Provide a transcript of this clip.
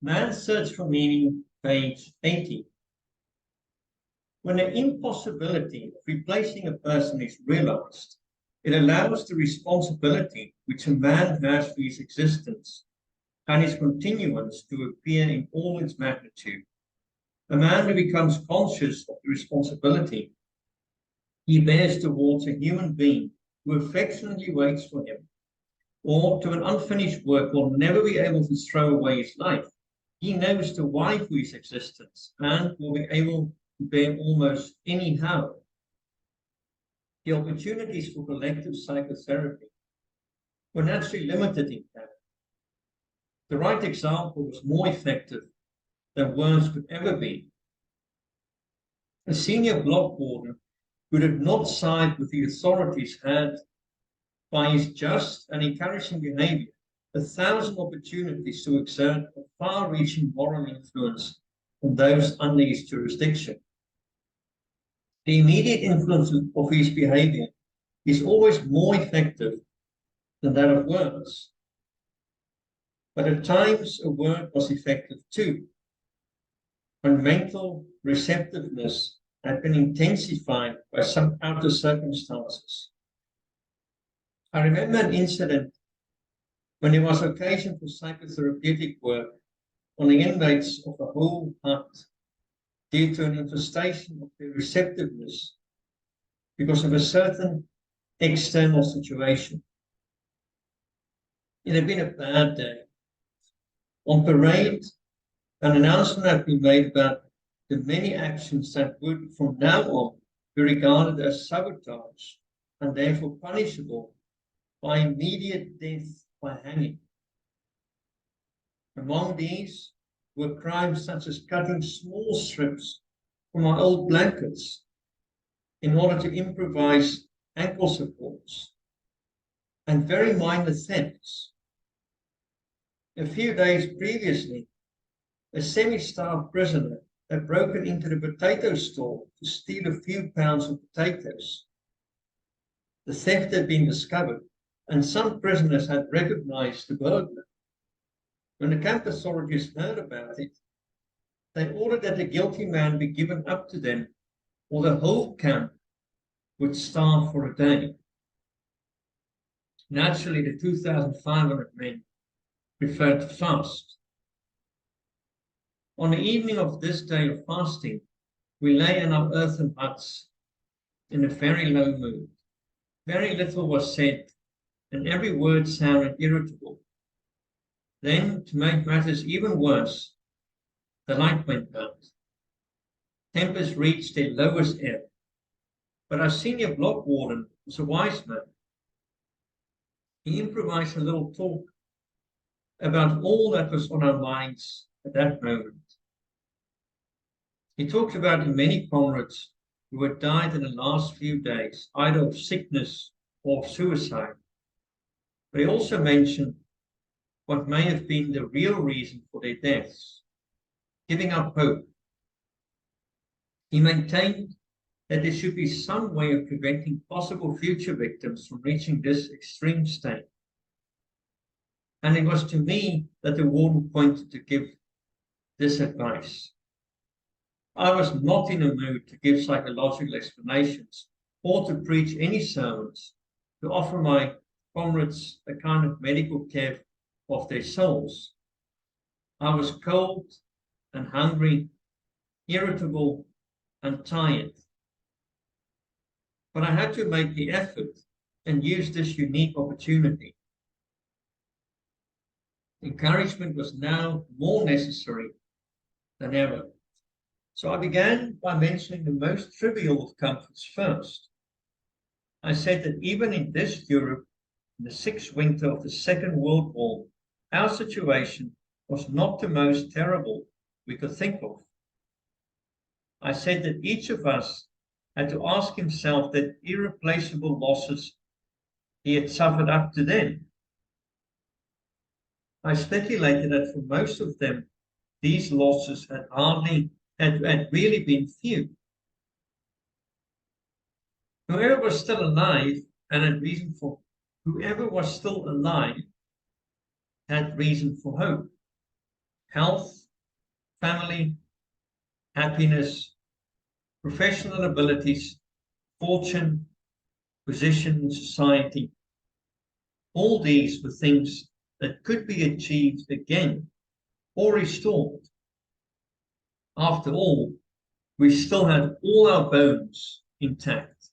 Man's Search for Meaning, page 80. When the impossibility of replacing a person is realized, it allows the responsibility which a man has for his existence and his continuance to appear in all its magnitude. A man who becomes conscious of the responsibility he bears towards a human being who affectionately waits for him, or to an unfinished work will never be able to throw away his life. He knows the why for his existence and will be able to bear almost anyhow. The opportunities for collective psychotherapy were naturally limited in Canada. The right example was more effective than words could ever be. A senior block warden who did not side with the authorities had, by his just and encouraging behavior, 1,000 opportunities to exert a far-reaching moral influence on those under his jurisdiction. The immediate influence of his behavior is always more effective than that of words. But at times a word was effective too, when mental receptiveness had been intensified by some outer circumstances. I remember an incident when there was occasion for psychotherapeutic work on the inmates of a whole hut due to an infestation of their receptiveness because of a certain external situation. It had been a bad day. On parade, an announcement had been made about the many actions that would from now on be regarded as sabotage and therefore punishable by immediate death by hanging. Among these were crimes such as cutting small strips from our old blankets in order to improvise ankle supports, and very minor thefts. A few days previously, a semi-starved prisoner had broken into the potato store to steal a few pounds of potatoes. The theft had been discovered, and some prisoners had recognized the burglar. When the camp authorities heard about it, they ordered that the guilty man be given up to them, or the whole camp would starve for a day. Naturally, the 2,500 men preferred to fast. On the evening of this day of fasting, we lay in our earthen huts in a very low mood. Very little was said, and every word sounded irritable. Then, to make matters even worse, the light went out. Tempers reached their lowest ebb. But our senior block warden was a wise man. He improvised a little talk about all that was on our minds at that moment. He talked about the many comrades who had died in the last few days, either of sickness or of suicide. But he also mentioned what may have been the real reason for their deaths, giving up hope. He maintained that there should be some way of preventing possible future victims from reaching this extreme state. And it was to me that the warden pointed to give this advice. I was not in a mood to give psychological explanations or to preach any sermons, to offer my comrades a kind of medical care of their souls. I was cold and hungry, irritable and tired. But I had to make the effort and use this unique opportunity. Encouragement was now more necessary than ever. So I began by mentioning the most trivial of comforts first. I said that even in this Europe, in the sixth winter of the Second World War, our situation was not the most terrible we could think of. I said that each of us had to ask himself the irreplaceable losses he had suffered up to then. I speculated that for most of them, these losses had really been few. Whoever was still alive had reason for hope. health, family, happiness, professional abilities, fortune, position in society. All these were things that could be achieved again or restored. After all, we still had all our bones intact.